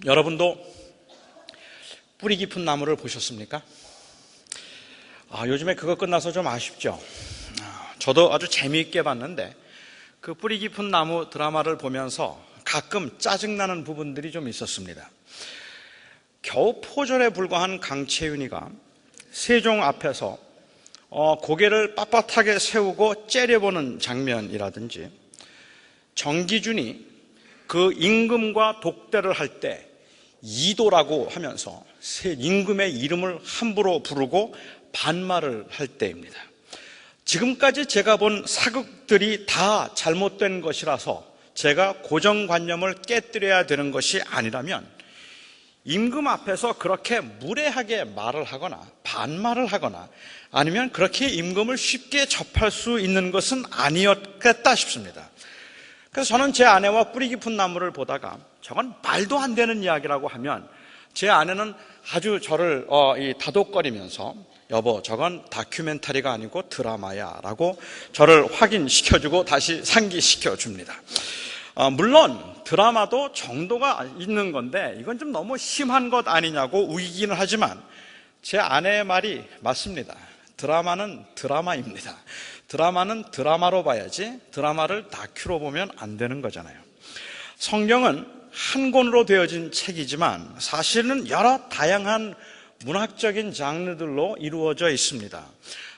여러분도 뿌리 깊은 나무를 보셨습니까? 요즘에 그거 끝나서 좀 아쉽죠. 저도 아주 재미있게 봤는데 그 뿌리 깊은 나무 드라마를 보면서 가끔 짜증나는 부분들이 좀 있었습니다. 겨우 포졸에 불과한 강채윤이가 세종 앞에서 고개를 빳빳하게 세우고 째려보는 장면이라든지, 정기준이 그 임금과 독대를 할 때 이도라고 하면서 임금의 이름을 함부로 부르고 반말을 할 때입니다. 지금까지 제가 본 사극들이 다 잘못된 것이라서 제가 고정관념을 깨뜨려야 되는 것이 아니라면 임금 앞에서 그렇게 무례하게 말을 하거나 반말을 하거나 아니면 그렇게 임금을 쉽게 접할 수 있는 것은 아니었겠다 싶습니다. 그래서 저는 제 아내와 뿌리 깊은 나무를 보다가 저건 말도 안 되는 이야기라고 하면 제 아내는 아주 저를 다독거리면서 여보, 저건 다큐멘터리가 아니고 드라마야 라고 저를 확인시켜주고 다시 상기시켜줍니다. 물론 드라마도 정도가 있는 건데 이건 좀 너무 심한 것 아니냐고 우기기는 하지만 제 아내의 말이 맞습니다. 드라마는 드라마입니다. 드라마는 드라마로 봐야지 드라마를 다큐로 보면 안 되는 거잖아요. 성경은 한 권으로 되어진 책이지만 사실은 여러 다양한 문학적인 장르들로 이루어져 있습니다.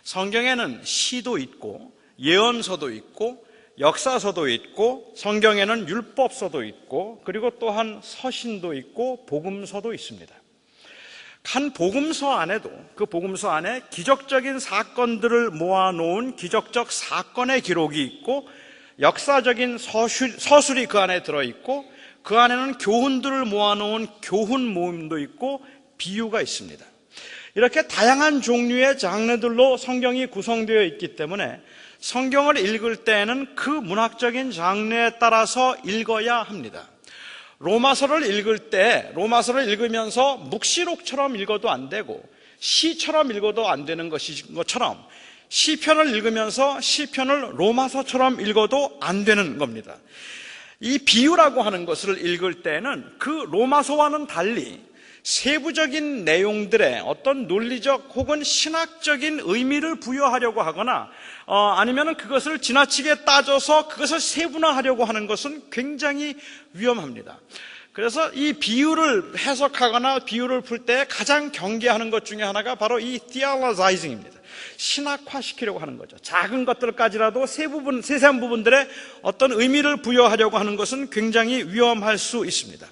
성경에는 시도 있고 예언서도 있고 역사서도 있고 성경에는 율법서도 있고 그리고 또한 서신도 있고 복음서도 있습니다. 한 복음서 안에도 그 복음서 안에 기적적인 사건들을 모아놓은 기적적 사건의 기록이 있고 역사적인 서술이 그 안에 들어있고 그 안에는 교훈들을 모아놓은 교훈 모음도 있고 비유가 있습니다. 이렇게 다양한 종류의 장르들로 성경이 구성되어 있기 때문에 성경을 읽을 때에는 그 문학적인 장르에 따라서 읽어야 합니다. 로마서를 읽을 때 로마서를 읽으면서 묵시록처럼 읽어도 안 되고 시처럼 읽어도 안 되는 것처럼 시편을 읽으면서 시편을 로마서처럼 읽어도 안 되는 겁니다. 이 비유라고 하는 것을 읽을 때는 그 로마서와는 달리 세부적인 내용들의 어떤 논리적 혹은 신학적인 의미를 부여하려고 하거나 아니면 그것을 지나치게 따져서 그것을 세분화하려고 하는 것은 굉장히 위험합니다. 그래서 이 비유를 해석하거나 비유를 풀 때 가장 경계하는 것 중에 하나가 바로 이 theologizing입니다. 신학화시키려고 하는 거죠. 작은 것들까지라도 세세한 부분들의 어떤 의미를 부여하려고 하는 것은 굉장히 위험할 수 있습니다.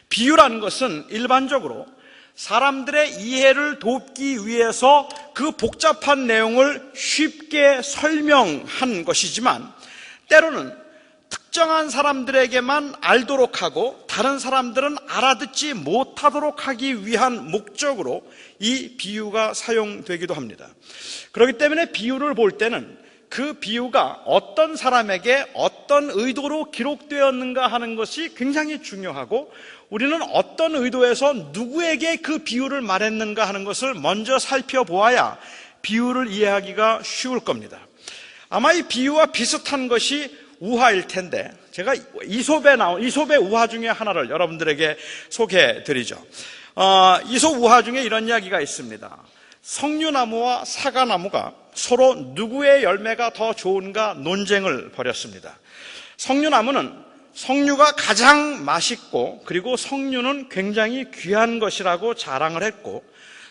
비유라는 것은 일반적으로 사람들의 이해를 돕기 위해서 그 복잡한 내용을 쉽게 설명한 것이지만 때로는 특정한 사람들에게만 알도록 하고 다른 사람들은 알아듣지 못하도록 하기 위한 목적으로 이 비유가 사용되기도 합니다. 그렇기 때문에 비유를 볼 때는 그 비유가 어떤 사람에게 어떤 의도로 기록되었는가 하는 것이 굉장히 중요하고 우리는 어떤 의도에서 누구에게 그 비유를 말했는가 하는 것을 먼저 살펴보아야 비유를 이해하기가 쉬울 겁니다. 아마 이 비유와 비슷한 것이 우화일 텐데 제가 이솝의 우화 중에 하나를 여러분들에게 소개해 드리죠. 이솝 우화 중에 이런 이야기가 있습니다. 석류나무와 사과나무가 서로 누구의 열매가 더 좋은가 논쟁을 벌였습니다. 석류나무는 석류가 가장 맛있고 그리고 석류는 굉장히 귀한 것이라고 자랑을 했고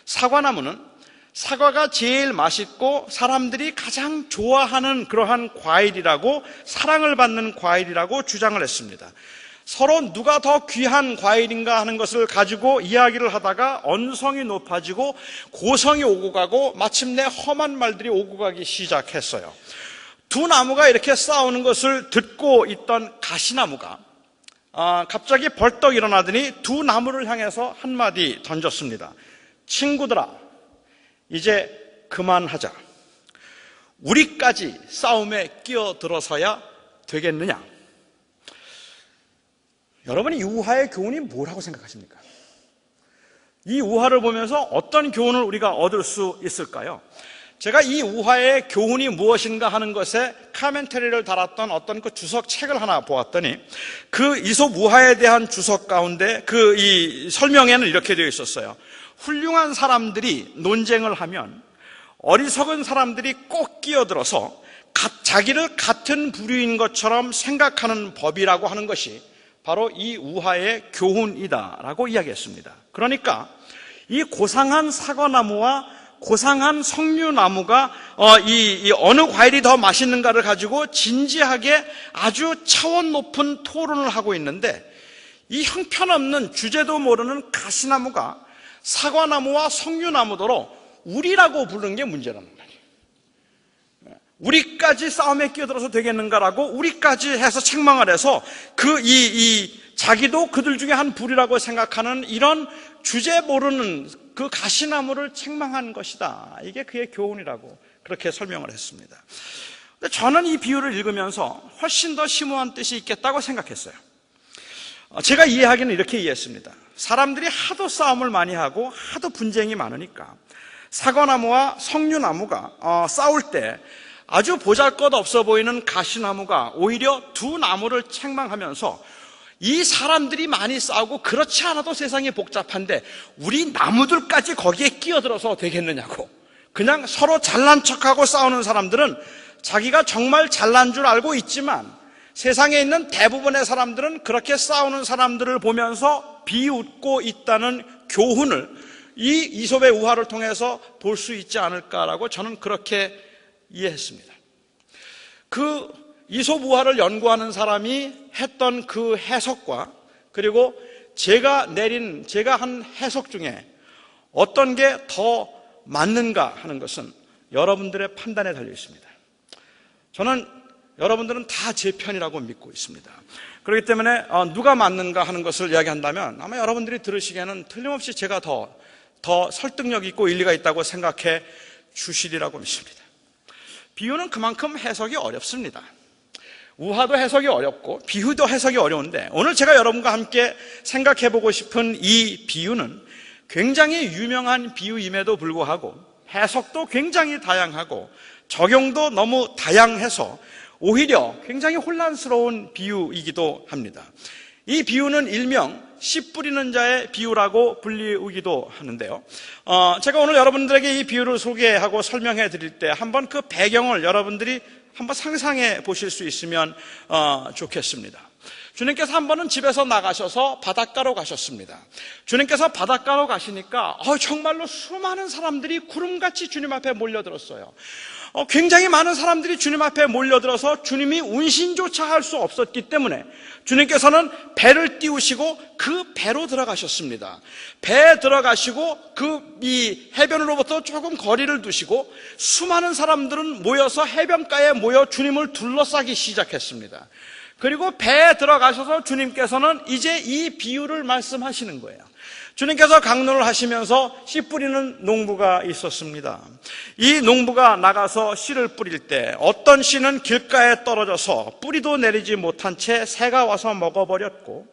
사과나무는 사과가 제일 맛있고 사람들이 가장 좋아하는 그러한 과일이라고 사랑을 받는 과일이라고 주장을 했습니다. 서로 누가 더 귀한 과일인가 하는 것을 가지고 이야기를 하다가 언성이 높아지고 고성이 오고 가고 마침내 험한 말들이 오고 가기 시작했어요. 두 나무가 이렇게 싸우는 것을 듣고 있던 가시나무가 갑자기 벌떡 일어나더니 두 나무를 향해서 한마디 던졌습니다. 친구들아, 이제 그만하자. 우리까지 싸움에 끼어들어서야 되겠느냐? 여러분이 이 우화의 교훈이 뭐라고 생각하십니까? 이 우화를 보면서 어떤 교훈을 우리가 얻을 수 있을까요? 제가 이 우화의 교훈이 무엇인가 하는 것에 카멘터리를 달았던 어떤 그 주석 책을 하나 보았더니 그 이솝 우화에 대한 주석 가운데 이 설명에는 이렇게 되어 있었어요. 훌륭한 사람들이 논쟁을 하면 어리석은 사람들이 꼭 끼어들어서 자기를 같은 부류인 것처럼 생각하는 법이라고 하는 것이 바로 이 우화의 교훈이다라고 이야기했습니다. 그러니까 이 고상한 사과나무와 고상한 석류나무가 이 어느 과일이 더 맛있는가를 가지고 진지하게 아주 차원 높은 토론을 하고 있는데 이 형편없는 주제도 모르는 가시나무가 사과나무와 석류나무더러 우리라고 부르는 게 문제라는 거예요. 우리까지 싸움에 끼어들어서 되겠는가라고 우리까지 해서 책망을 해서 자기도 그들 중에 한 부류라고 생각하는 이런 주제 모르는 그 가시나무를 책망한 것이다. 이게 그의 교훈이라고 그렇게 설명을 했습니다. 근데 저는 이 비유를 읽으면서 훨씬 더 심오한 뜻이 있겠다고 생각했어요. 제가 이해하기는 이렇게 이해했습니다. 사람들이 하도 싸움을 많이 하고 하도 분쟁이 많으니까 사과나무와 석류나무가 싸울 때 아주 보잘것없어 보이는 가시나무가 오히려 두 나무를 책망하면서 이 사람들이 많이 싸우고 그렇지 않아도 세상이 복잡한데 우리 나무들까지 거기에 끼어들어서 되겠느냐고, 그냥 서로 잘난 척하고 싸우는 사람들은 자기가 정말 잘난 줄 알고 있지만 세상에 있는 대부분의 사람들은 그렇게 싸우는 사람들을 보면서 비웃고 있다는 교훈을 이 이솝의 우화를 통해서 볼 수 있지 않을까라고 저는 그렇게 이해했습니다. 그 이솝 우화를 연구하는 사람이 했던 그 해석과 그리고 제가 한 해석 중에 어떤 게 더 맞는가 하는 것은 여러분들의 판단에 달려 있습니다. 저는 여러분들은 다 제 편이라고 믿고 있습니다. 그렇기 때문에 누가 맞는가 하는 것을 이야기한다면 아마 여러분들이 들으시기에는 틀림없이 제가 더 설득력 있고 일리가 있다고 생각해 주시리라고 믿습니다. 비유는 그만큼 해석이 어렵습니다. 우화도 해석이 어렵고 비유도 해석이 어려운데 오늘 제가 여러분과 함께 생각해 보고 싶은 이 비유는 굉장히 유명한 비유임에도 불구하고 해석도 굉장히 다양하고 적용도 너무 다양해서 오히려 굉장히 혼란스러운 비유이기도 합니다. 이 비유는 일명 씨 뿌리는 자의 비유라고 불리우기도 하는데요. 제가 오늘 여러분들에게 이 비유를 소개하고 설명해 드릴 때 한번 그 배경을 여러분들이 한번 상상해 보실 수 있으면 좋겠습니다. 주님께서 한 번은 집에서 나가셔서 바닷가로 가셨습니다. 주님께서 바닷가로 가시니까 정말로 수많은 사람들이 구름같이 주님 앞에 몰려들었어요. 굉장히 많은 사람들이 주님 앞에 몰려들어서 주님이 운신조차 할 수 없었기 때문에 주님께서는 배를 띄우시고 그 배로 들어가셨습니다. 배에 들어가시고 이 해변으로부터 조금 거리를 두시고 수많은 사람들은 모여서 해변가에 모여 주님을 둘러싸기 시작했습니다. 그리고 배에 들어가셔서 주님께서는 이제 이 비유를 말씀하시는 거예요. 주님께서 강론을 하시면서 씨 뿌리는 농부가 있었습니다. 이 농부가 나가서 씨를 뿌릴 때 어떤 씨는 길가에 떨어져서 뿌리도 내리지 못한 채 새가 와서 먹어버렸고,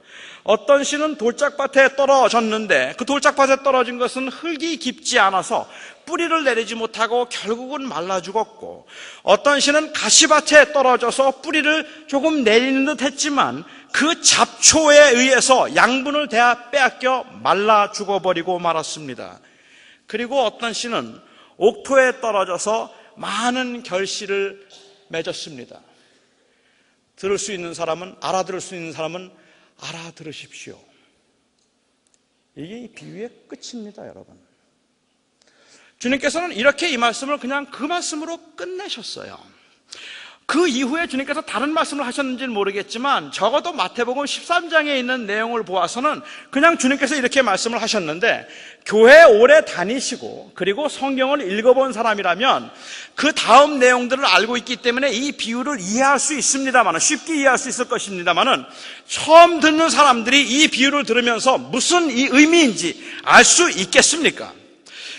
어떤 씨는 돌짝밭에 떨어졌는데 그 돌짝밭에 떨어진 것은 흙이 깊지 않아서 뿌리를 내리지 못하고 결국은 말라 죽었고, 어떤 씨는 가시밭에 떨어져서 뿌리를 조금 내리는 듯 했지만 그 잡초에 의해서 양분을 다 빼앗겨 말라 죽어버리고 말았습니다. 그리고 어떤 씨는 옥토에 떨어져서 많은 결실을 맺었습니다. 들을 수 있는 사람은, 알아들을 수 있는 사람은 알아들으십시오. 이게 이 비유의 끝입니다, 여러분. 주님께서는 이렇게 이 말씀을 그냥 그 말씀으로 끝내셨어요. 그 이후에 주님께서 다른 말씀을 하셨는지는 모르겠지만 적어도 마태복음 13장에 있는 내용을 보아서는 그냥 주님께서 이렇게 말씀을 하셨는데, 교회 오래 다니시고 그리고 성경을 읽어본 사람이라면 그 다음 내용들을 알고 있기 때문에 이 비유를 이해할 수 있습니다만, 쉽게 이해할 수 있을 것입니다만은, 처음 듣는 사람들이 이 비유를 들으면서 무슨 이 의미인지 알 수 있겠습니까?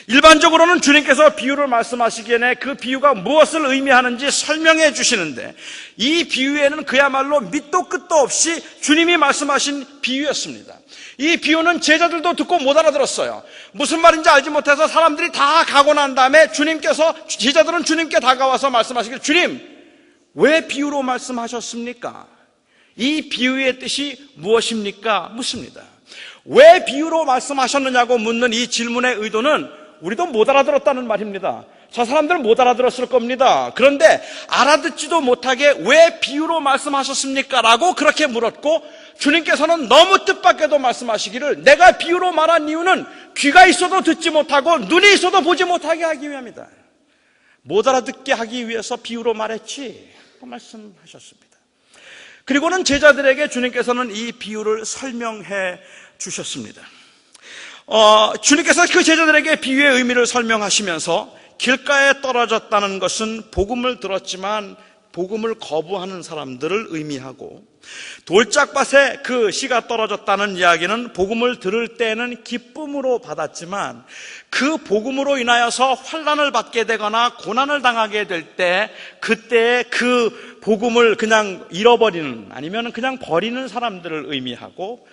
일반적으로는 주님께서 비유를 말씀하시기에는 그 비유가 무엇을 의미하는지 설명해 주시는데, 이 비유에는 그야말로 밑도 끝도 없이 주님이 말씀하신 비유였습니다. 이 비유는 제자들도 듣고 못 알아들었어요. 무슨 말인지 알지 못해서 사람들이 다 가고 난 다음에 제자들은 주님께 다가와서 말씀하시길, 주님, 왜 비유로 말씀하셨습니까? 이 비유의 뜻이 무엇입니까? 묻습니다. 왜 비유로 말씀하셨느냐고 묻는 이 질문의 의도는 우리도 못 알아들었다는 말입니다. 저 사람들은 못 알아들었을 겁니다. 그런데 알아듣지도 못하게 왜 비유로 말씀하셨습니까? 라고 그렇게 물었고, 주님께서는 너무 뜻밖에도 말씀하시기를, 내가 비유로 말한 이유는 귀가 있어도 듣지 못하고 눈이 있어도 보지 못하게 하기 위함이다. 못 알아듣게 하기 위해서 비유로 말했지, 그 말씀하셨습니다. 그리고는 제자들에게 주님께서는 이 비유를 설명해 주셨습니다. 주님께서 그 제자들에게 비유의 의미를 설명하시면서 길가에 떨어졌다는 것은 복음을 들었지만 복음을 거부하는 사람들을 의미하고, 돌짝밭에 그 씨가 떨어졌다는 이야기는 복음을 들을 때는 기쁨으로 받았지만 그 복음으로 인하여서 환난을 받게 되거나 고난을 당하게 될 때, 그때 그 복음을 그냥 잃어버리는, 아니면 그냥 버리는 사람들을 의미하고,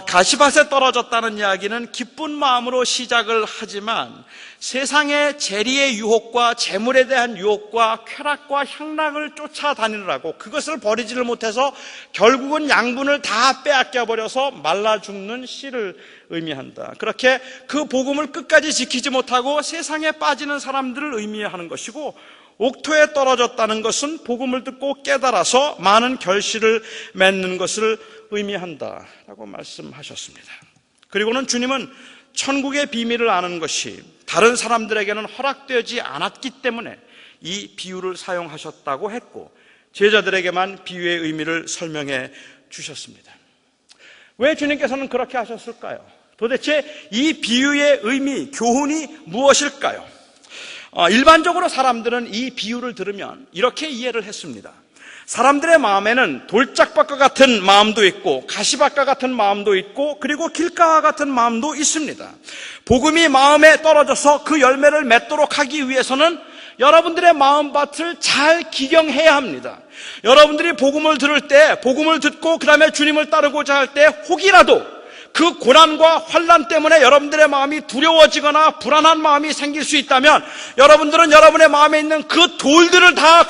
가시밭에 떨어졌다는 이야기는 기쁜 마음으로 시작을 하지만 세상의 재리의 유혹과 재물에 대한 유혹과 쾌락과 향락을 쫓아다니느라고 그것을 버리지를 못해서 결국은 양분을 다 빼앗겨 버려서 말라 죽는 씨를 의미한다. 그렇게 그 복음을 끝까지 지키지 못하고 세상에 빠지는 사람들을 의미하는 것이고, 옥토에 떨어졌다는 것은 복음을 듣고 깨달아서 많은 결실을 맺는 것을 의미한다라고 말씀하셨습니다. 그리고는 주님은 천국의 비밀을 아는 것이 다른 사람들에게는 허락되지 않았기 때문에 이 비유를 사용하셨다고 했고, 제자들에게만 비유의 의미를 설명해 주셨습니다. 왜 주님께서는 그렇게 하셨을까요? 도대체 이 비유의 의미, 교훈이 무엇일까요? 일반적으로 사람들은 이 비유를 들으면 이렇게 이해를 했습니다. 사람들의 마음에는 돌짝밭과 같은 마음도 있고 가시밭과 같은 마음도 있고 그리고 길가와 같은 마음도 있습니다. 복음이 마음에 떨어져서 그 열매를 맺도록 하기 위해서는 여러분들의 마음밭을 잘 기경해야 합니다. 여러분들이 복음을 들을 때, 복음을 듣고 그 다음에 주님을 따르고자 할 때 혹이라도 그 고난과 환난 때문에 여러분들의 마음이 두려워지거나 불안한 마음이 생길 수 있다면 여러분들은 여러분의 마음에 있는 그 돌들을 다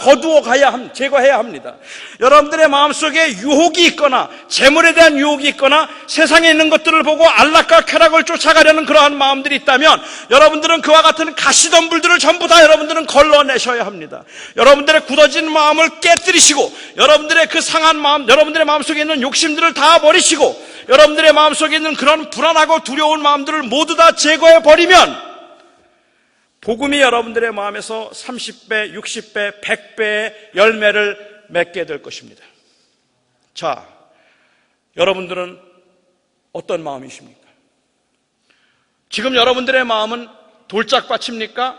제거해야 합니다. 여러분들의 마음속에 유혹이 있거나 재물에 대한 유혹이 있거나 세상에 있는 것들을 보고 안락과 쾌락을 쫓아가려는 그러한 마음들이 있다면 여러분들은 그와 같은 가시덤불들을 전부 다 여러분들은 걸러내셔야 합니다. 여러분들의 굳어진 마음을 깨뜨리시고 여러분들의 그 상한 마음, 여러분들의 마음속에 있는 욕심들을 다 버리시고 여러분들의 마음속에 있는 그런 불안하고 두려운 마음들을 모두 다 제거해 버리면 복음이 여러분들의 마음에서 30배, 60배, 100배의 열매를 맺게 될 것입니다. 자, 여러분들은 어떤 마음이십니까? 지금 여러분들의 마음은 돌짝밭입니까?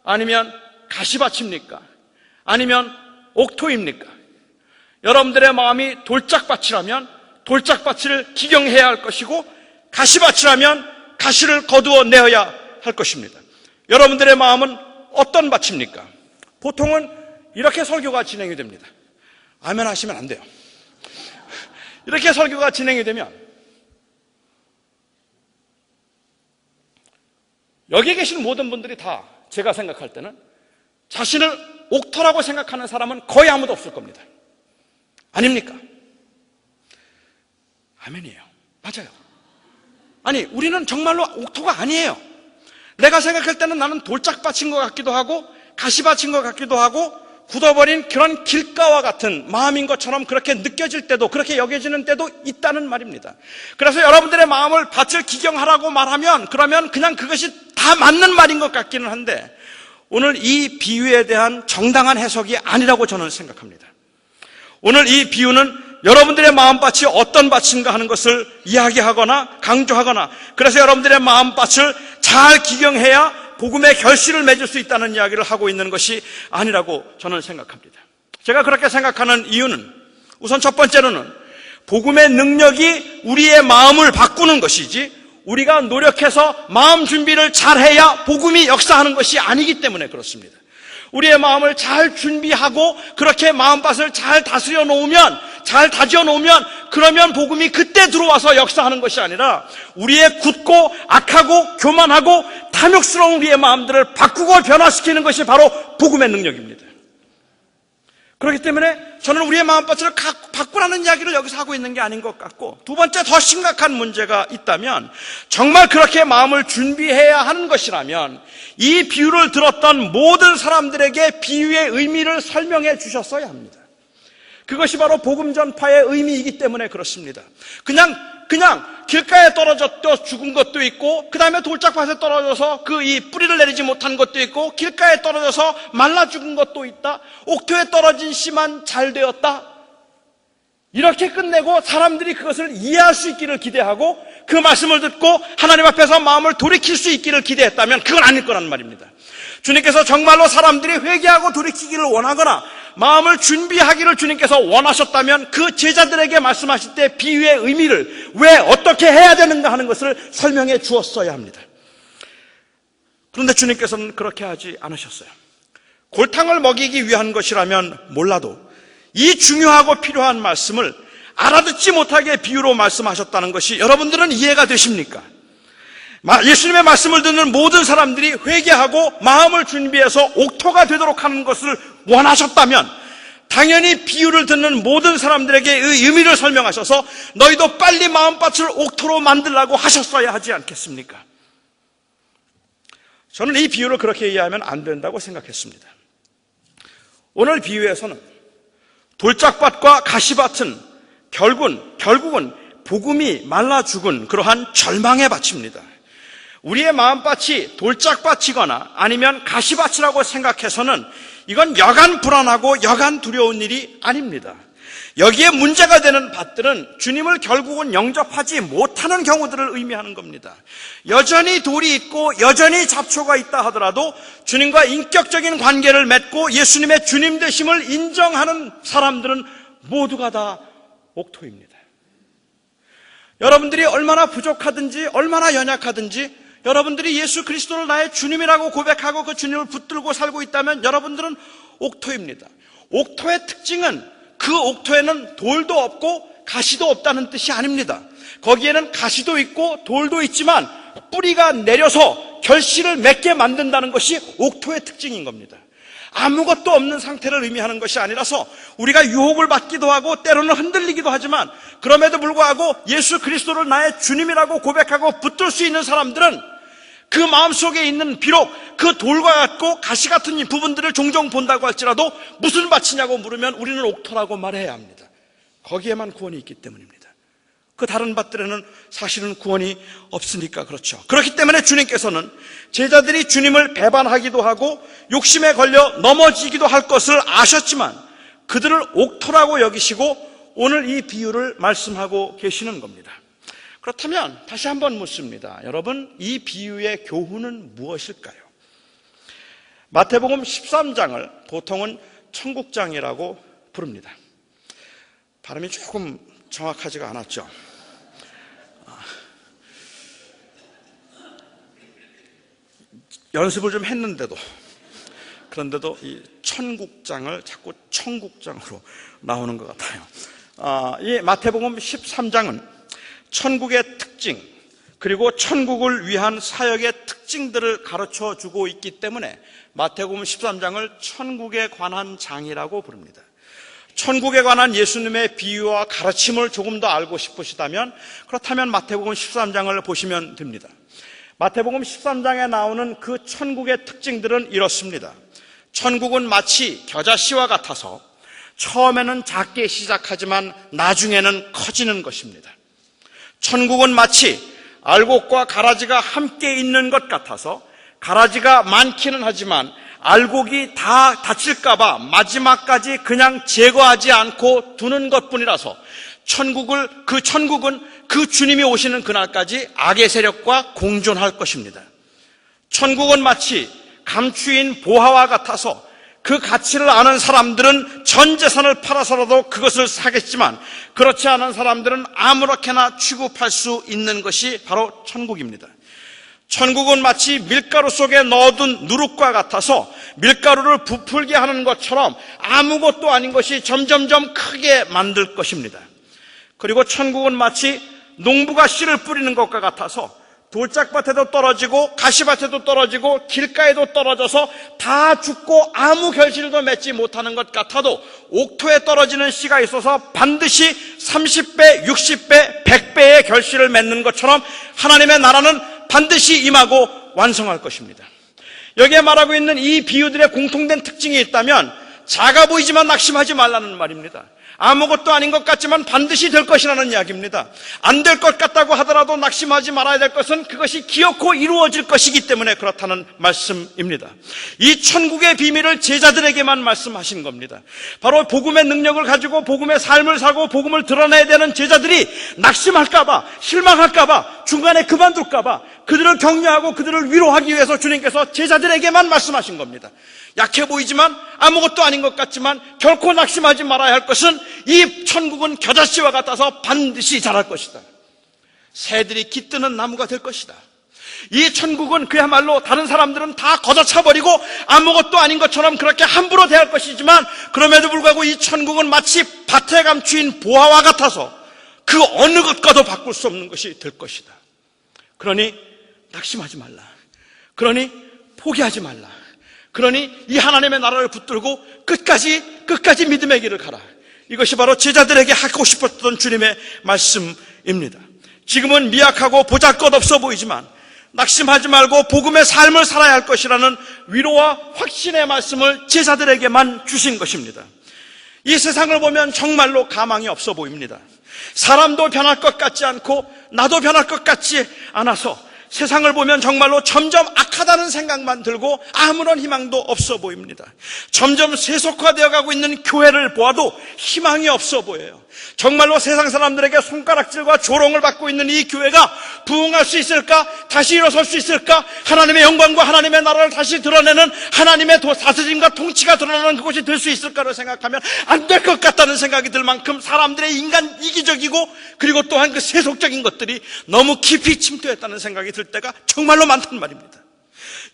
아니면 가시밭입니까? 아니면 옥토입니까? 여러분들의 마음이 돌짝밭이라면 돌짝밭을 기경해야 할 것이고 가시밭이라면 가시를 거두어 내어야 할 것입니다. 여러분들의 마음은 어떤 밭입니까? 보통은 이렇게 설교가 진행이 됩니다. 아멘 하시면 안 돼요. 이렇게 설교가 진행이 되면 여기 계신 모든 분들이 다 제가 생각할 때는 자신을 옥토라고 생각하는 사람은 거의 아무도 없을 겁니다. 아닙니까? 아멘이에요. 맞아요. 아니, 우리는 정말로 옥토가 아니에요. 내가 생각할 때는 나는 돌짝밭인 것 같기도 하고 가시밭인 것 같기도 하고 굳어버린 그런 길가와 같은 마음인 것처럼 그렇게 느껴질 때도, 그렇게 여겨지는 때도 있다는 말입니다. 그래서 여러분들의 마음을 밭을 기경하라고 말하면 그러면 그냥 그것이 다 맞는 말인 것 같기는 한데 오늘 이 비유에 대한 정당한 해석이 아니라고 저는 생각합니다. 오늘 이 비유는 여러분들의 마음밭이 어떤 밭인가 하는 것을 이야기하거나 강조하거나 그래서 여러분들의 마음밭을 잘 기경해야 복음의 결실을 맺을 수 있다는 이야기를 하고 있는 것이 아니라고 저는 생각합니다. 제가 그렇게 생각하는 이유는 우선 첫 번째로는 복음의 능력이 우리의 마음을 바꾸는 것이지 우리가 노력해서 마음 준비를 잘해야 복음이 역사하는 것이 아니기 때문에 그렇습니다. 우리의 마음을 잘 준비하고 그렇게 마음밭을 잘 다스려 놓으면, 잘 다져 놓으면, 그러면 복음이 그때 들어와서 역사하는 것이 아니라 우리의 굳고 악하고 교만하고 탐욕스러운 우리의 마음들을 바꾸고 변화시키는 것이 바로 복음의 능력입니다. 그렇기 때문에 저는 우리의 마음밭을 바꾸라는 이야기를 여기서 하고 있는 게 아닌 것 같고, 두 번째 더 심각한 문제가 있다면, 정말 그렇게 마음을 준비해야 하는 것이라면 이 비유를 들었던 모든 사람들에게 비유의 의미를 설명해 주셨어야 합니다. 그것이 바로 복음 전파의 의미이기 때문에 그렇습니다. 그냥 길가에 떨어졌다 죽은 것도 있고, 그 다음에 돌짝밭에 떨어져서 이 뿌리를 내리지 못한 것도 있고, 길가에 떨어져서 말라 죽은 것도 있다. 옥토에 떨어진 씨만 잘 되었다. 이렇게 끝내고 사람들이 그것을 이해할 수 있기를 기대하고 그 말씀을 듣고 하나님 앞에서 마음을 돌이킬 수 있기를 기대했다면 그건 아닐 거란 말입니다. 주님께서 정말로 사람들이 회개하고 돌이키기를 원하거나 마음을 준비하기를 주님께서 원하셨다면 그 제자들에게 말씀하실 때 비유의 의미를 왜 어떻게 해야 되는가 하는 것을 설명해 주었어야 합니다. 그런데 주님께서는 그렇게 하지 않으셨어요. 골탕을 먹이기 위한 것이라면 몰라도 이 중요하고 필요한 말씀을 알아듣지 못하게 비유로 말씀하셨다는 것이 여러분들은 이해가 되십니까? 예수님의 말씀을 듣는 모든 사람들이 회개하고 마음을 준비해서 옥토가 되도록 하는 것을 원하셨다면 당연히 비유를 듣는 모든 사람들에게 의미를 설명하셔서 너희도 빨리 마음밭을 옥토로 만들라고 하셨어야 하지 않겠습니까? 저는 이 비유를 그렇게 이해하면 안 된다고 생각했습니다. 오늘 비유에서는 돌짝밭과 가시밭은 결국은 복음이 말라 죽은 그러한 절망의 밭입니다. 우리의 마음밭이 돌짝밭이거나 아니면 가시밭이라고 생각해서는 이건 여간 불안하고 여간 두려운 일이 아닙니다. 여기에 문제가 되는 밭들은 주님을 결국은 영접하지 못하는 경우들을 의미하는 겁니다. 여전히 돌이 있고 여전히 잡초가 있다 하더라도 주님과 인격적인 관계를 맺고 예수님의 주님 되심을 인정하는 사람들은 모두가 다 옥토입니다. 여러분들이 얼마나 부족하든지 얼마나 연약하든지 여러분들이 예수 그리스도를 나의 주님이라고 고백하고 그 주님을 붙들고 살고 있다면 여러분들은 옥토입니다. 옥토의 특징은 그 옥토에는 돌도 없고 가시도 없다는 뜻이 아닙니다. 거기에는 가시도 있고 돌도 있지만 뿌리가 내려서 결실을 맺게 만든다는 것이 옥토의 특징인 겁니다. 아무것도 없는 상태를 의미하는 것이 아니라서 우리가 유혹을 받기도 하고 때로는 흔들리기도 하지만 그럼에도 불구하고 예수 그리스도를 나의 주님이라고 고백하고 붙들 수 있는 사람들은 그 마음속에 있는 비록 그 돌과 같고 가시 같은 부분들을 종종 본다고 할지라도 무슨 밭이냐고 물으면 우리는 옥토라고 말해야 합니다. 거기에만 구원이 있기 때문입니다. 그 다른 밭들에는 사실은 구원이 없으니까 그렇죠. 그렇기 때문에 주님께서는 제자들이 주님을 배반하기도 하고 욕심에 걸려 넘어지기도 할 것을 아셨지만 그들을 옥토라고 여기시고 오늘 이 비유를 말씀하고 계시는 겁니다. 그렇다면 다시 한번 묻습니다. 여러분, 이 비유의 교훈은 무엇일까요? 마태복음 13장을 보통은 천국장이라고 부릅니다. 발음이 조금 정확하지가 않았죠. 연습을 좀 했는데도 그런데도 이 천국장을 자꾸 천국장으로 나오는 것 같아요. 이 마태복음 13장은 천국의 특징 그리고 천국을 위한 사역의 특징들을 가르쳐주고 있기 때문에 마태복음 13장을 천국에 관한 장이라고 부릅니다. 천국에 관한 예수님의 비유와 가르침을 조금 더 알고 싶으시다면 그렇다면 마태복음 13장을 보시면 됩니다. 마태복음 13장에 나오는 그 천국의 특징들은 이렇습니다. 천국은 마치 겨자씨와 같아서 처음에는 작게 시작하지만 나중에는 커지는 것입니다. 천국은 마치 알곡과 가라지가 함께 있는 것 같아서 가라지가 많기는 하지만 알곡이 다 다칠까봐 마지막까지 그냥 제거하지 않고 두는 것뿐이라서 천국은 그 주님이 오시는 그날까지 악의 세력과 공존할 것입니다. 천국은 마치 감추인 보화와 같아서 그 가치를 아는 사람들은 전 재산을 팔아서라도 그것을 사겠지만 그렇지 않은 사람들은 아무렇게나 취급할 수 있는 것이 바로 천국입니다. 천국은 마치 밀가루 속에 넣어둔 누룩과 같아서 밀가루를 부풀게 하는 것처럼 아무것도 아닌 것이 점점점 크게 만들 것입니다. 그리고 천국은 마치 농부가 씨를 뿌리는 것과 같아서 돌짝밭에도 떨어지고 가시밭에도 떨어지고 길가에도 떨어져서 다 죽고 아무 결실도 맺지 못하는 것 같아도 옥토에 떨어지는 씨가 있어서 반드시 30배, 60배, 100배의 결실을 맺는 것처럼 하나님의 나라는 반드시 임하고 완성할 것입니다. 여기에 말하고 있는 이 비유들의 공통된 특징이 있다면 작아 보이지만 낙심하지 말라는 말입니다. 아무것도 아닌 것 같지만 반드시 될 것이라는 이야기입니다. 안 될 것 같다고 하더라도 낙심하지 말아야 될 것은 그것이 기어코 이루어질 것이기 때문에 그렇다는 말씀입니다. 이 천국의 비밀을 제자들에게만 말씀하신 겁니다. 바로 복음의 능력을 가지고 복음의 삶을 살고 복음을 드러내야 되는 제자들이 낙심할까봐, 실망할까봐, 중간에 그만둘까봐 그들을 격려하고 그들을 위로하기 위해서 주님께서 제자들에게만 말씀하신 겁니다. 약해 보이지만 아무것도 아닌 것 같지만 결코 낙심하지 말아야 할 것은 이 천국은 겨자씨와 같아서 반드시 자랄 것이다. 새들이 깃드는 나무가 될 것이다. 이 천국은 그야말로 다른 사람들은 다 걷어차버리고 아무것도 아닌 것처럼 그렇게 함부로 대할 것이지만 그럼에도 불구하고 이 천국은 마치 밭에 감추인 보화와 같아서 그 어느 것과도 바꿀 수 없는 것이 될 것이다. 그러니 낙심하지 말라. 그러니 포기하지 말라. 그러니 이 하나님의 나라를 붙들고 끝까지 믿음의 길을 가라. 이것이 바로 제자들에게 하고 싶었던 주님의 말씀입니다. 지금은 미약하고 보잘것없어 보이지만 낙심하지 말고 복음의 삶을 살아야 할 것이라는 위로와 확신의 말씀을 제자들에게만 주신 것입니다. 이 세상을 보면 정말로 가망이 없어 보입니다. 사람도 변할 것 같지 않고 나도 변할 것 같지 않아서 세상을 보면 정말로 점점 악하다는 생각만 들고 아무런 희망도 없어 보입니다. 점점 세속화되어 가고 있는 교회를 보아도 희망이 없어 보여요. 정말로 세상 사람들에게 손가락질과 조롱을 받고 있는 이 교회가 부흥할 수 있을까? 다시 일어설 수 있을까? 하나님의 영광과 하나님의 나라를 다시 드러내는 하나님의 다스림과 통치가 드러나는 그것이 될 수 있을까를 생각하면 안 될 것 같다는 생각이 들 만큼 사람들의 인간 이기적이고 그리고 또한 그 세속적인 것들이 너무 깊이 침투했다는 생각이 들 때가 정말로 많단 말입니다.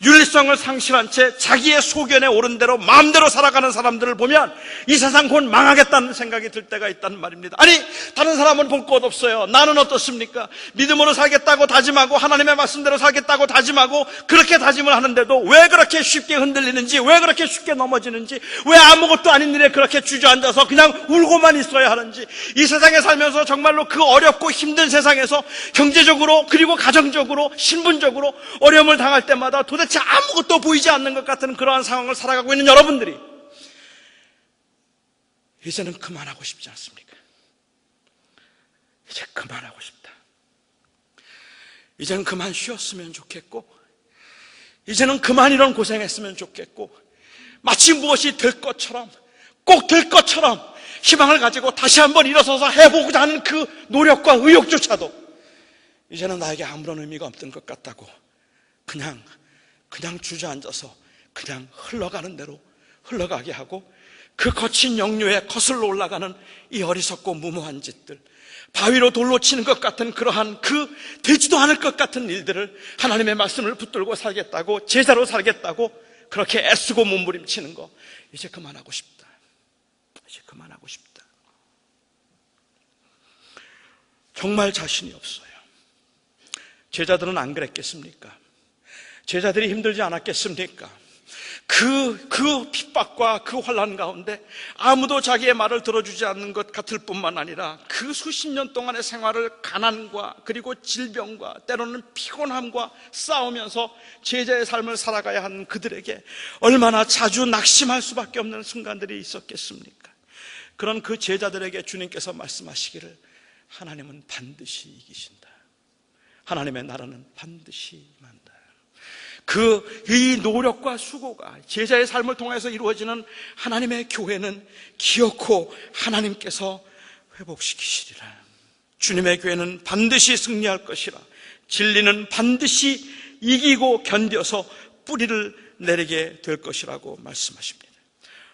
윤리성을 상실한 채 자기의 소견에 오른 대로 마음대로 살아가는 사람들을 보면 이 세상 곧 망하겠다는 생각이 들 때가 있다는 말입니다. 아니, 다른 사람은 볼 것 없어요. 나는 어떻습니까? 믿음으로 살겠다고 다짐하고 하나님의 말씀대로 살겠다고 다짐하고 그렇게 다짐을 하는데도 왜 그렇게 쉽게 흔들리는지, 왜 그렇게 쉽게 넘어지는지, 왜 아무것도 아닌 일에 그렇게 주저앉아서 그냥 울고만 있어야 하는지, 이 세상에 살면서 정말로 그 어렵고 힘든 세상에서 경제적으로 그리고 가정적으로 신분적으로 어려움을 당할 때마다 도대체 아무것도 보이지 않는 것 같은 그러한 상황을 살아가고 있는 여러분들이 이제는 그만하고 싶지 않습니까? 이제 그만하고 싶다. 이제는 그만 쉬었으면 좋겠고 이제는 그만 이런 고생했으면 좋겠고 마치 무엇이 될 것처럼 꼭 될 것처럼 희망을 가지고 다시 한번 일어서서 해보고자 하는 그 노력과 의욕조차도 이제는 나에게 아무런 의미가 없는 것 같다고 그냥 주저앉아서 그냥 흘러가는 대로 흘러가게 하고 그 거친 역류에 거슬러 올라가는 이 어리석고 무모한 짓들, 바위로 돌로 치는 것 같은 그러한 그 되지도 않을 것 같은 일들을 하나님의 말씀을 붙들고 살겠다고, 제자로 살겠다고 그렇게 애쓰고 몸부림치는 거 이제 그만하고 싶다. 이제 그만하고 싶다. 정말 자신이 없어요. 제자들은 안 그랬겠습니까? 제자들이 힘들지 않았겠습니까? 그 핍박과 그 환난 가운데 아무도 자기의 말을 들어주지 않는 것 같을 뿐만 아니라 그 수십 년 동안의 생활을 가난과 그리고 질병과 때로는 피곤함과 싸우면서 제자의 삶을 살아가야 하는 그들에게 얼마나 자주 낙심할 수밖에 없는 순간들이 있었겠습니까? 그런 그 제자들에게 주님께서 말씀하시기를 하나님은 반드시 이기신다. 하나님의 나라는 반드시 임한다. 이 노력과 수고가 제자의 삶을 통해서 이루어지는 하나님의 교회는 기어코 하나님께서 회복시키시리라. 주님의 교회는 반드시 승리할 것이라. 진리는 반드시 이기고 견뎌서 뿌리를 내리게 될 것이라고 말씀하십니다.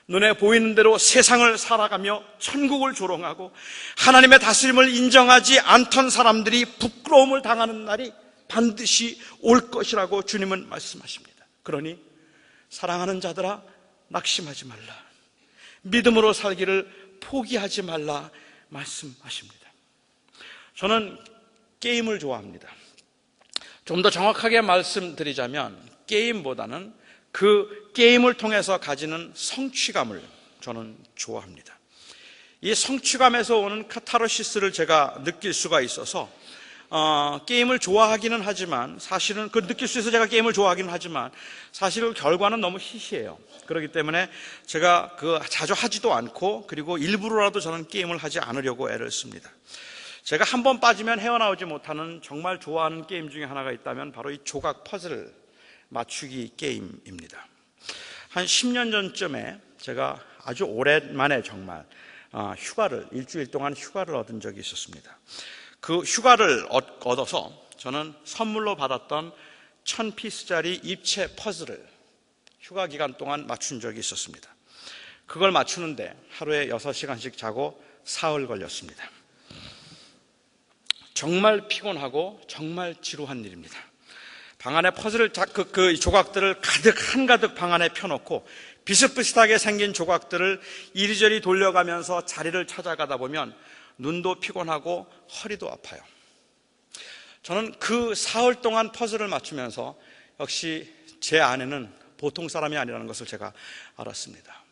눈에 보이는 대로 세상을 살아가며 천국을 조롱하고 하나님의 다스림을 인정하지 않던 사람들이 부끄러움을 당하는 날이 반드시 올 것이라고 주님은 말씀하십니다. 그러니 사랑하는 자들아, 낙심하지 말라. 믿음으로 살기를 포기하지 말라 말씀하십니다. 저는 게임을 좋아합니다. 좀 더 정확하게 말씀드리자면 게임보다는 그 게임을 통해서 가지는 성취감을 저는 좋아합니다. 이 성취감에서 오는 카타르시스를 제가 느낄 수가 있어서 게임을 좋아하기는 하지만 사실은 그 느낄 수 있어서 제가 게임을 좋아하기는 하지만 사실 결과는 너무 희시해요. 그렇기 때문에 제가 자주 하지도 않고 그리고 일부러라도 저는 게임을 하지 않으려고 애를 씁니다. 제가 한 번 빠지면 헤어나오지 못하는 정말 좋아하는 게임 중에 하나가 있다면 바로 이 조각 퍼즐 맞추기 게임입니다. 한 10년 전쯤에 제가 아주 오랜만에 정말 일주일 동안 휴가를 얻은 적이 있었습니다. 그 휴가를 얻어서 저는 선물로 받았던 1000피스짜리 입체 퍼즐을 휴가 기간 동안 맞춘 적이 있었습니다. 그걸 맞추는데 하루에 6시간씩 자고 사흘 걸렸습니다. 정말 피곤하고 정말 지루한 일입니다. 방 안에 퍼즐을 그 조각들을 한가득 방 안에 펴놓고 비슷비슷하게 생긴 조각들을 이리저리 돌려가면서 자리를 찾아가다 보면 눈도 피곤하고 허리도 아파요. 저는 그 사흘 동안 퍼즐을 맞추면서 역시 제 아내는 보통 사람이 아니라는 것을 제가 알았습니다.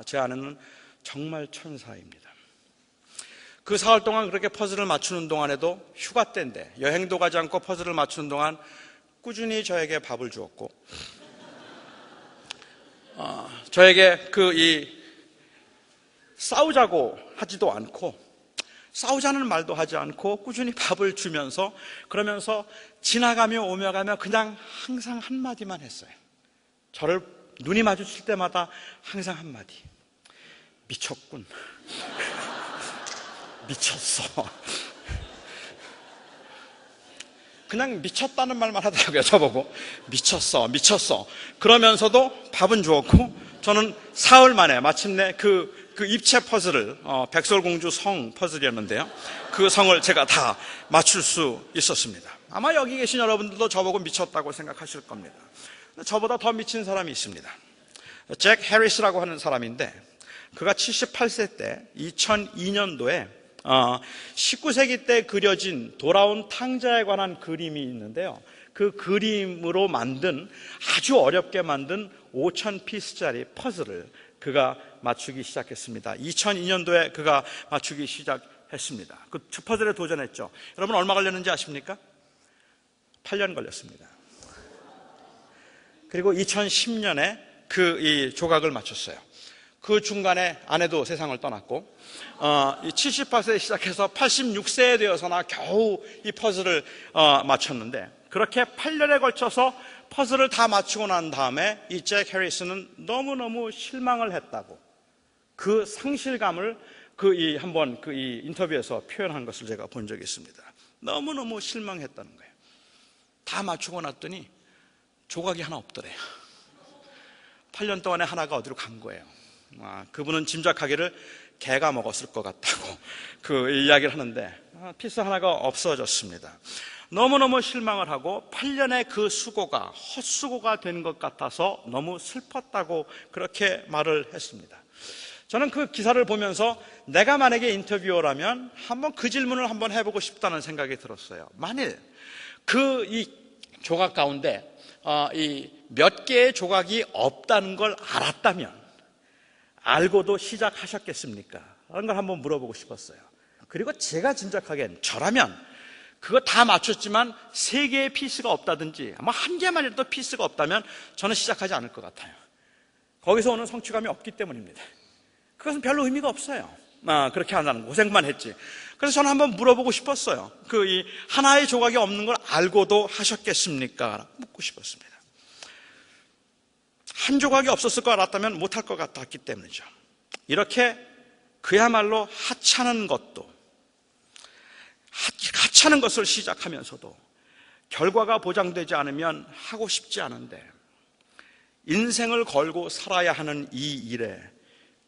제 아내는 정말 천사입니다. 그 사흘 동안 그렇게 퍼즐을 맞추는 동안에도 휴가 때인데 여행도 가지 않고 퍼즐을 맞추는 동안 꾸준히 저에게 밥을 주었고 저에게 싸우자고 하지도 않고 싸우자는 말도 하지 않고 꾸준히 밥을 주면서 그러면서 지나가며 오며 가며 그냥 항상 한마디만 했어요. 저를 눈이 마주칠 때마다 항상 한마디. 미쳤군. 미쳤어. 그냥 미쳤다는 말만 하더라고요. 저보고 미쳤어. 그러면서도 밥은 주었고 저는 사흘 만에 마침내 그 입체 퍼즐을 백설공주 성 퍼즐이었는데요. 그 성을 제가 다 맞출 수 있었습니다. 아마 여기 계신 여러분들도 저보고 미쳤다고 생각하실 겁니다. 저보다 더 미친 사람이 있습니다. 잭 해리스라고 하는 사람인데 그가 78세 때 2002년도에 19세기 때 그려진 돌아온 탕자에 관한 그림이 있는데요. 그 그림으로 아주 어렵게 만든 5000피스짜리 퍼즐을 그가 맞추기 시작했습니다. 2002년도에 그가 맞추기 시작했습니다. 그 퍼즐에 도전했죠. 여러분 얼마 걸렸는지 아십니까? 8년 걸렸습니다. 그리고 2010년에 이 조각을 맞췄어요. 그 중간에 아내도 세상을 떠났고 78세에 시작해서 86세에 되어서나 겨우 이 퍼즐을 맞췄는데 그렇게 8년에 걸쳐서 퍼즐을 다 맞추고 난 다음에 이 잭 해리스는 너무너무 실망을 했다고 그 상실감을 한번 이 인터뷰에서 표현한 것을 제가 본 적이 있습니다. 너무너무 실망했다는 거예요. 다 맞추고 났더니 조각이 하나 없더래요. 8년 동안에 하나가 어디로 간 거예요. 그분은 짐작하기를 개가 먹었을 것 같다고 그 이야기를 하는데 피스 하나가 없어졌습니다. 너무너무 실망을 하고 8년의 그 수고가 헛수고가 된 것 같아서 너무 슬펐다고 그렇게 말을 했습니다. 저는 그 기사를 보면서 내가 만약에 인터뷰어라면 한번 그 질문을 한번 해보고 싶다는 생각이 들었어요. 만일 이 조각 가운데 이 몇 개의 조각이 없다는 걸 알았다면 알고도 시작하셨겠습니까? 라는 걸 한번 물어보고 싶었어요. 그리고 제가 짐작하기엔 저라면 그거 다 맞췄지만 3개의 피스가 없다든지 아마 1개만이라도 피스가 없다면 저는 시작하지 않을 것 같아요. 거기서 오는 성취감이 없기 때문입니다. 그것은 별로 의미가 없어요. 그렇게 한다는 고생만 했지. 그래서 저는 한번 물어보고 싶었어요. 이 하나의 조각이 없는 걸 알고도 하셨겠습니까? 묻고 싶었습니다. 한 조각이 없었을 거 알았다면 못할 것 같았기 때문이죠. 이렇게 그야말로 하찮은 것을 시작하면서도 결과가 보장되지 않으면 하고 싶지 않은데 인생을 걸고 살아야 하는 이 일에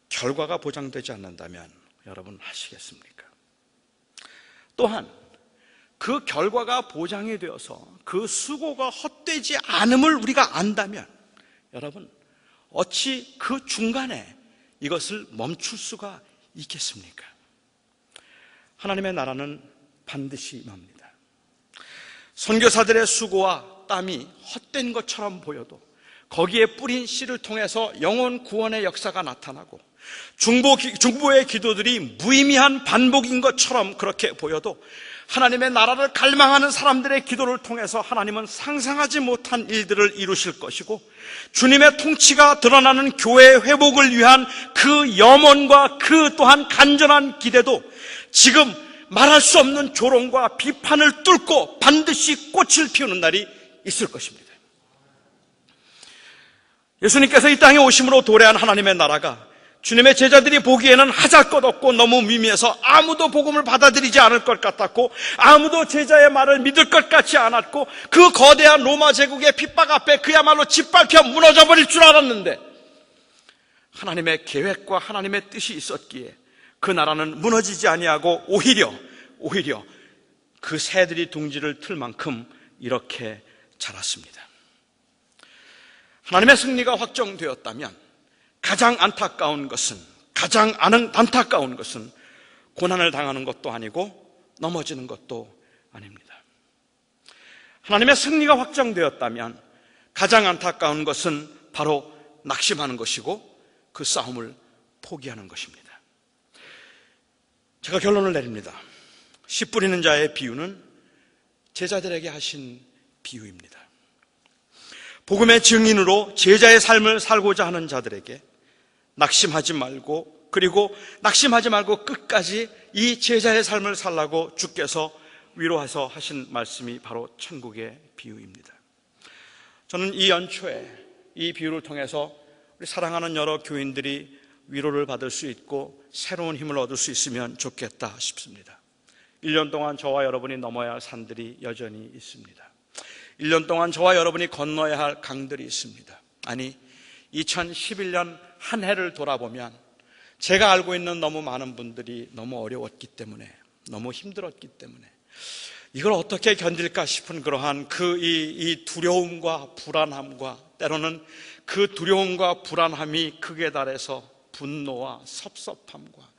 결과가 보장되지 않는다면 여러분 하시겠습니까? 또한 그 결과가 보장이 되어서 그 수고가 헛되지 않음을 우리가 안다면 여러분, 어찌 그 중간에 이것을 멈출 수가 있겠습니까? 하나님의 나라는 반드시 임합니다. 선교사들의 수고와 땀이 헛된 것처럼 보여도 거기에 뿌린 씨를 통해서 영혼 구원의 역사가 나타나고 중보의 기도들이 무의미한 반복인 것처럼 그렇게 보여도 하나님의 나라를 갈망하는 사람들의 기도를 통해서 하나님은 상상하지 못한 일들을 이루실 것이고, 주님의 통치가 드러나는 교회의 회복을 위한 그 염원과 그 또한 간절한 기대도 지금 말할 수 없는 조롱과 비판을 뚫고 반드시 꽃을 피우는 날이 있을 것입니다. 예수님께서 이 땅에 오심으로 도래한 하나님의 나라가 주님의 제자들이 보기에는 하잘것없고 너무 미미해서 아무도 복음을 받아들이지 않을 것 같았고, 아무도 제자의 말을 믿을 것 같지 않았고, 그 거대한 로마 제국의 핍박 앞에 그야말로 짓밟혀 무너져버릴 줄 알았는데, 하나님의 계획과 하나님의 뜻이 있었기에 그 나라는 무너지지 아니하고 오히려 그 새들이 둥지를 틀 만큼 이렇게 자랐습니다. 하나님의 승리가 확정되었다면 가장 안타까운 것은 고난을 당하는 것도 아니고 넘어지는 것도 아닙니다. 하나님의 승리가 확정되었다면 가장 안타까운 것은 바로 낙심하는 것이고 그 싸움을 포기하는 것입니다. 제가 결론을 내립니다. 씨 뿌리는 자의 비유는 제자들에게 하신 비유입니다. 복음의 증인으로 제자의 삶을 살고자 하는 자들에게 낙심하지 말고 끝까지 이 제자의 삶을 살라고 주께서 위로해서 하신 말씀이 바로 천국의 비유입니다. 저는 이 연초에 이 비유를 통해서 우리 사랑하는 여러 교인들이 위로를 받을 수 있고 새로운 힘을 얻을 수 있으면 좋겠다 싶습니다. 1년 동안 저와 여러분이 넘어야 할 산들이 여전히 있습니다. 1년 동안 저와 여러분이 건너야 할 강들이 있습니다. 아니, 2011년 한 해를 돌아보면 제가 알고 있는 너무 많은 분들이 너무 어려웠기 때문에, 너무 힘들었기 때문에 이걸 어떻게 견딜까 싶은 그러한 이 두려움과 불안함과, 때로는 그 두려움과 불안함이 극에 달해서 분노와 섭섭함과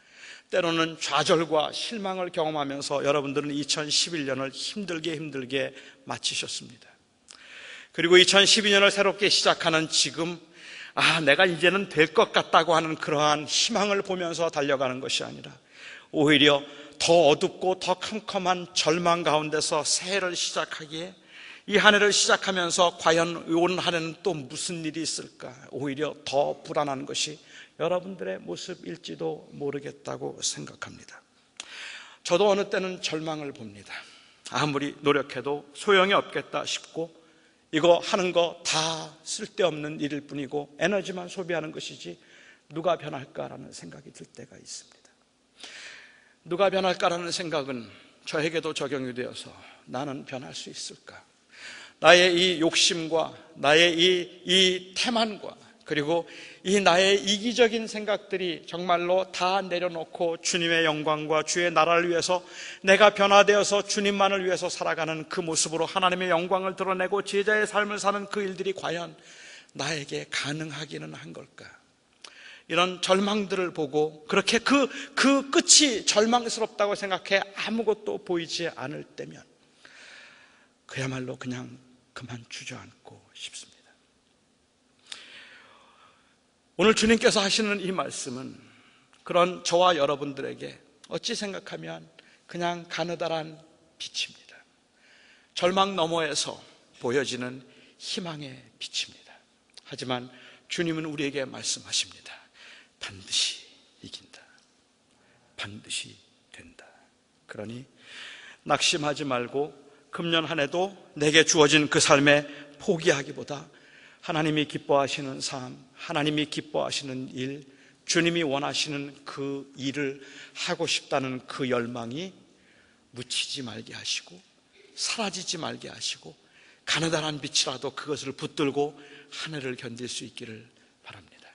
때로는 좌절과 실망을 경험하면서 여러분들은 2011년을 힘들게 마치셨습니다. 그리고 2012년을 새롭게 시작하는 지금, 내가 이제는 될 것 같다고 하는 그러한 희망을 보면서 달려가는 것이 아니라 오히려 더 어둡고 더 컴컴한 절망 가운데서 새해를 시작하기에, 이 한 해를 시작하면서 과연 온 한 해는 또 무슨 일이 있을까, 오히려 더 불안한 것이 여러분들의 모습일지도 모르겠다고 생각합니다. 저도 어느 때는 절망을 봅니다. 아무리 노력해도 소용이 없겠다 싶고, 이거 하는 거 다 쓸데없는 일일 뿐이고 에너지만 소비하는 것이지 누가 변할까라는 생각이 들 때가 있습니다. 누가 변할까라는 생각은 저에게도 적용이 되어서 나는 변할 수 있을까? 나의 이 욕심과 나의 이 태만과 그리고 이 나의 이기적인 생각들이 정말로 다 내려놓고 주님의 영광과 주의 나라를 위해서 내가 변화되어서 주님만을 위해서 살아가는 그 모습으로 하나님의 영광을 드러내고 제자의 삶을 사는 그 일들이 과연 나에게 가능하기는 한 걸까? 이런 절망들을 보고 그렇게 그 끝이 절망스럽다고 생각해 아무것도 보이지 않을 때면 그야말로 그냥 그만 주저앉고 싶습니다. 오늘 주님께서 하시는 이 말씀은 그런 저와 여러분들에게 어찌 생각하면 그냥 가느다란 빛입니다. 절망 너머에서 보여지는 희망의 빛입니다. 하지만 주님은 우리에게 말씀하십니다. 반드시 이긴다. 반드시 된다. 그러니 낙심하지 말고 금년 한 해도 내게 주어진 그 삶에 포기하기보다 하나님이 기뻐하시는 삶, 하나님이 기뻐하시는 일, 주님이 원하시는 그 일을 하고 싶다는 그 열망이 묻히지 말게 하시고 사라지지 말게 하시고 가느다란 빛이라도 그것을 붙들고 한 해를 견딜 수 있기를 바랍니다.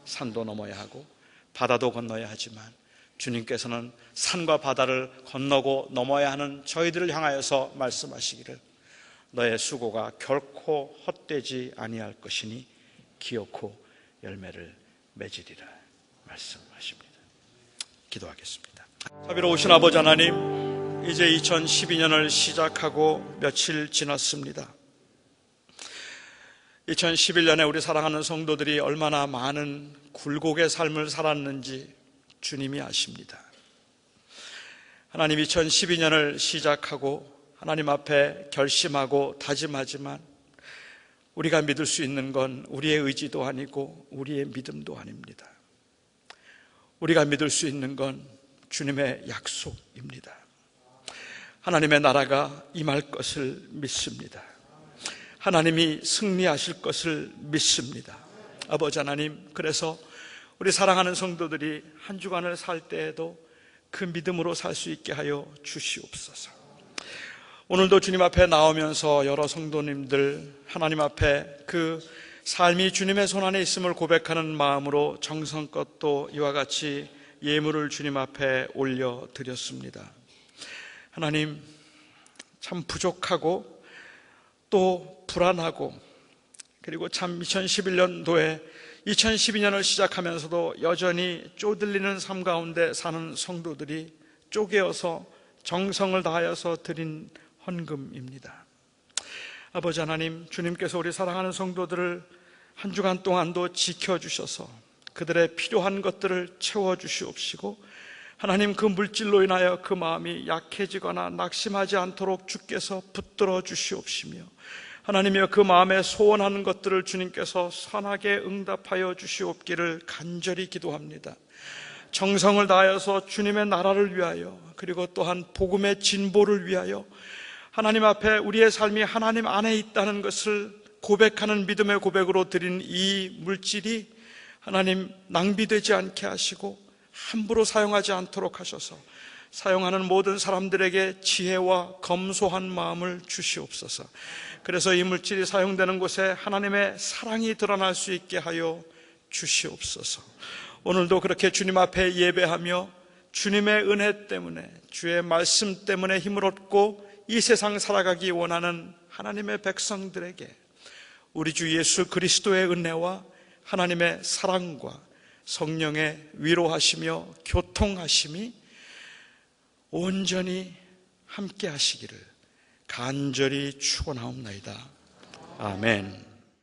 산도 넘어야 하고 바다도 건너야 하지만 주님께서는 산과 바다를 건너고 넘어야 하는 저희들을 향하여서 말씀하시기를 너의 수고가 결코 헛되지 아니할 것이니 기어코 열매를 맺으리라 말씀하십니다. 기도하겠습니다. 자비로우신 아버지 하나님, 이제 2012년을 시작하고 며칠 지났습니다. 2011년에 우리 사랑하는 성도들이 얼마나 많은 굴곡의 삶을 살았는지 주님이 아십니다. 하나님, 2012년을 시작하고 하나님 앞에 결심하고 다짐하지만 우리가 믿을 수 있는 건 우리의 의지도 아니고 우리의 믿음도 아닙니다. 우리가 믿을 수 있는 건 주님의 약속입니다. 하나님의 나라가 임할 것을 믿습니다. 하나님이 승리하실 것을 믿습니다. 아버지 하나님, 그래서 우리 사랑하는 성도들이 한 주간을 살 때에도 그 믿음으로 살 수 있게 하여 주시옵소서. 오늘도 주님 앞에 나오면서 여러 성도님들 하나님 앞에 그 삶이 주님의 손안에 있음을 고백하는 마음으로 정성껏 또 이와 같이 예물을 주님 앞에 올려드렸습니다. 하나님, 참 부족하고 또 불안하고 그리고 참 2011년도에 2012년을 시작하면서도 여전히 쪼들리는 삶 가운데 사는 성도들이 쪼개어서 정성을 다하여서 드린 헌금입니다. 아버지 하나님, 주님께서 우리 사랑하는 성도들을 한 주간 동안도 지켜주셔서 그들의 필요한 것들을 채워주시옵시고 하나님, 그 물질로 인하여 그 마음이 약해지거나 낙심하지 않도록 주께서 붙들어 주시옵시며 하나님이여, 그 마음에 소원하는 것들을 주님께서 선하게 응답하여 주시옵기를 간절히 기도합니다. 정성을 다하여서 주님의 나라를 위하여 그리고 또한 복음의 진보를 위하여 하나님 앞에 우리의 삶이 하나님 안에 있다는 것을 고백하는 믿음의 고백으로 드린 이 물질이 하나님 낭비되지 않게 하시고 함부로 사용하지 않도록 하셔서 사용하는 모든 사람들에게 지혜와 검소한 마음을 주시옵소서. 그래서 이 물질이 사용되는 곳에 하나님의 사랑이 드러날 수 있게 하여 주시옵소서. 오늘도 그렇게 주님 앞에 예배하며 주님의 은혜 때문에, 주의 말씀 때문에 힘을 얻고 이 세상 살아가기 원하는 하나님의 백성들에게 우리 주 예수 그리스도의 은혜와 하나님의 사랑과 성령의 위로하시며 교통하심이 온전히 함께 하시기를 간절히 축원하옵나이다. 아멘.